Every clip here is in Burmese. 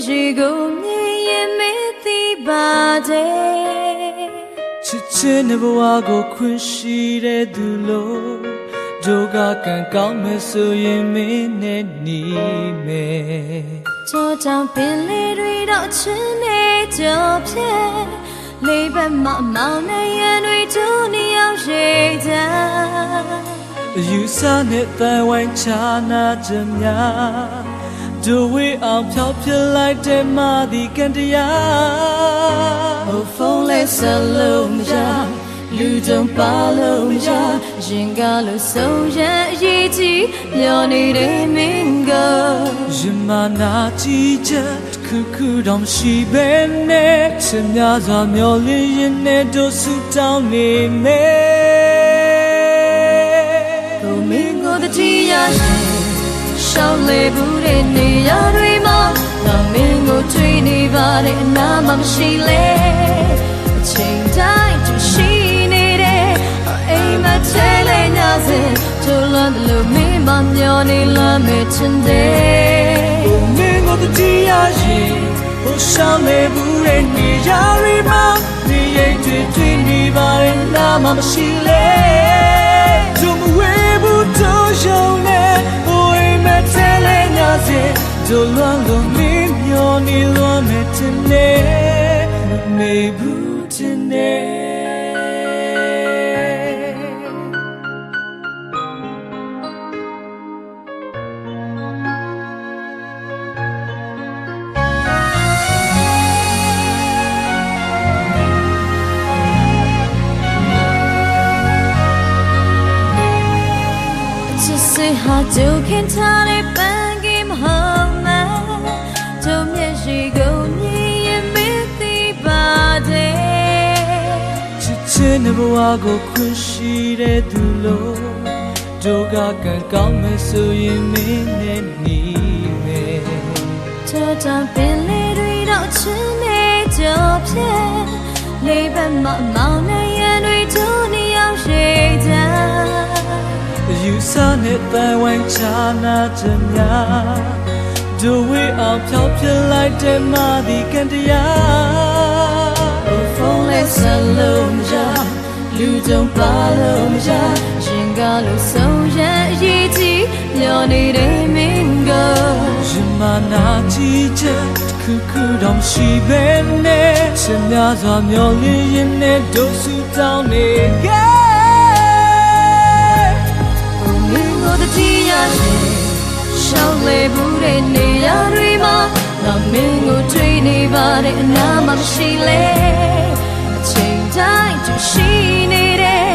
ရှိကိုမြင်ရင်မသိပါတဲ့ချစ်ချင်းနဲ့ဘဝကိုခွင့်ရှိတဲ့သူလို့ဒုက္ခကံကောင်းမယ်ဆိုရင်မင်းနဲ့နေမယ်ကြောကြောင့်ပင်လေးတွေတော့ချင်းနေကြောဖြဲလေးဘက်မှမောင်နှံရံတွေကျိုးနေအောင်ရှိကြယူဆနဲ့တိုင်ဝိုင်းချနာကြများဒူဝေးအောင်ဖြောက်ပြလိုက်တဲ့မဒီကန်တရားဟိုဖုန်းလေးဆက်လို့မရလူကြုံပါလို့မရရင်ကလို့ဆုံးရအရေးကြီးမျောနေတဲ့မင်းကိုရင်မနာကြည့်ချက်ခုခုတော့မရှိပဲနဲ့ချင်များစွာမျောလင်းရင်နဲ့တို့ဆူတောင်းနေမယ်ကိုမင်းကိုတတိယရှောင်းလေဘူးတဲ့နေရာတွေမှာငါမင်းကိုတွေ့နေပါတဲ့အနာမရှိလေအချိန်တိုင်းသူရှိနေတဲ့အိမ်မှာထဲလေညစေကျလွန်တယ်လို့မင်းမမျောနေလာမယ်ချင်တယ်ကိုမင်းကိုတတိယရင်ဟိုရှောင်းလေဘူးတဲ့နေရာတွေမှာနေရင်တွေ့နေပါတဲ့အနာမရှိလေသူမဝေးဘူးတို့ရှုံးနေ就乱了没有你乱没真的没不真的只是好久看他的半个梦ချင်းနဲ့ဘဝကိုခွင့်ရှိတဲ့သူလို့ဒုက္ခကံကောင်းမယ်ဆိုရင်မင်းနဲ့နေမယ်ကြောကြောင့်ပင်လေးတွေတော့ချင်းနေကြောဖြဲလေးဘက်မှမောင်နှံရံတွေကျိုးနေအောင်ရှိကြယူဆနဲ့တိုင်ဝိုင်းချနာကြများဒူဝေးအောင်ဖြောက်ပြလိုက်တဲ့မဒီကန်တရားဖုန်းလေးဆက်လို့မရလူကြုံပါလို့မရရင်ကလို့ဆုံးရအရေးကြီးမျောနေတဲ့မင်းကိုရင်မနာကြည့်ချက်ခုခုတော့မရှိပဲနဲ့ချင်များစွာမျောလင်းရင်နဲ့တို့ဆူတောင်းနေမင်းကိုတတိယရှောင်းလေဘူးတဲ့နေရာတွေမှာငါမင်းကိုတွေ့နေပါတဲ့အနာမရှိလေအချိန်တိုင်းသူရှိနေတဲ့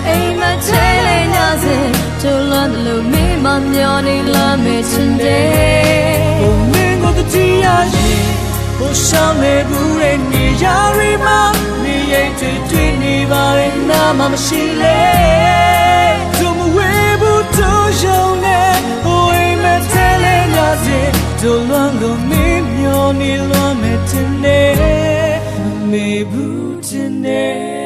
အိမ်မှာထဲလေညစေကျလွန်တယ်လို့မင်းမမျောနေလာမယ်ချင်တယ်ကိုမင်းကိုတတိယရင်ဟိုရှောင်းလေဘူးတဲ့နေရာတွေမှာနေရင်တွေ့နေပါရဲ့နာမရှိလေသူမဝေးဘူးတို့ရှုံးနေဟိုအိမ်မှာထဲလေညစေကျလွန်လို့မင်းမျောနေလွန်မယ်ချင်တယ်မေဘူးချင်တယ်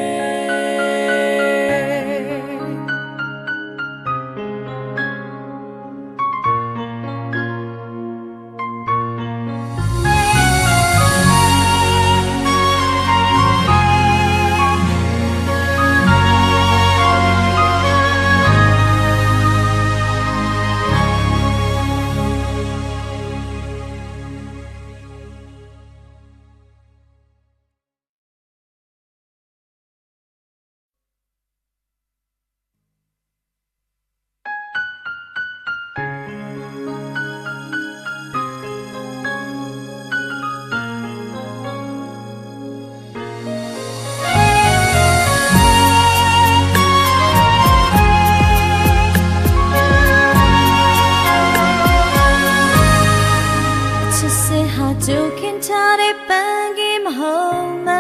就看他的半个梦吗？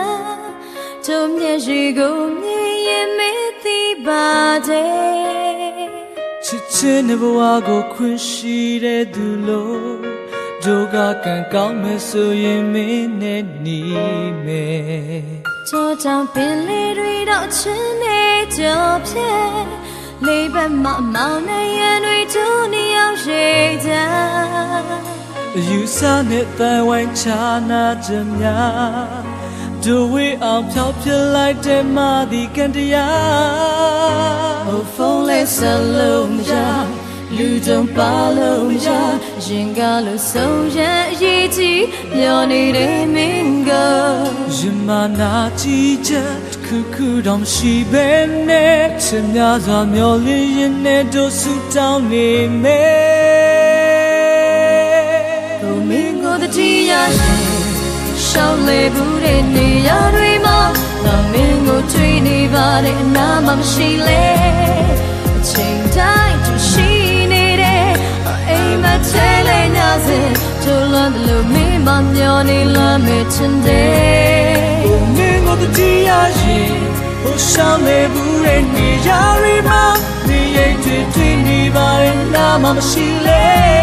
就面是够你也没地巴的。ချစ်ချင်းနဲ့ဘဝကိုခွင့်ရှိတဲ့သူလို့ဒုက္ခကံကောင်းမယ်ဆိုရင်မင်းနဲ့နေမယ်ကြောကြောင့်ပင်လေးတွေတော့ချင်းနေကြောဖြဲလေးဘက်မှမောင်နှံရံတွေကျိုးနေအောင်ရှိကြ You sang it the way Chana Jamya Do we all popular like the Madi Candia Oh phone let's alone ja Lu don't follow ja Jingalo so ya yiti Yoni de mingo Jimana teacher Kuku dom she bene Chanya zam yoli yene do su down me Domingo the tia Shall labor in the yarima Domingo trini vare nama machile Chain tight to she needed Aim at telling us it To learn the lumi manyoni lame today Domingo the tia Oh shall labor in the yarima The 8 vare nama machile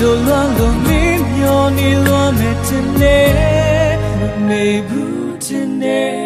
Dolando mi nyoni lo metene me butene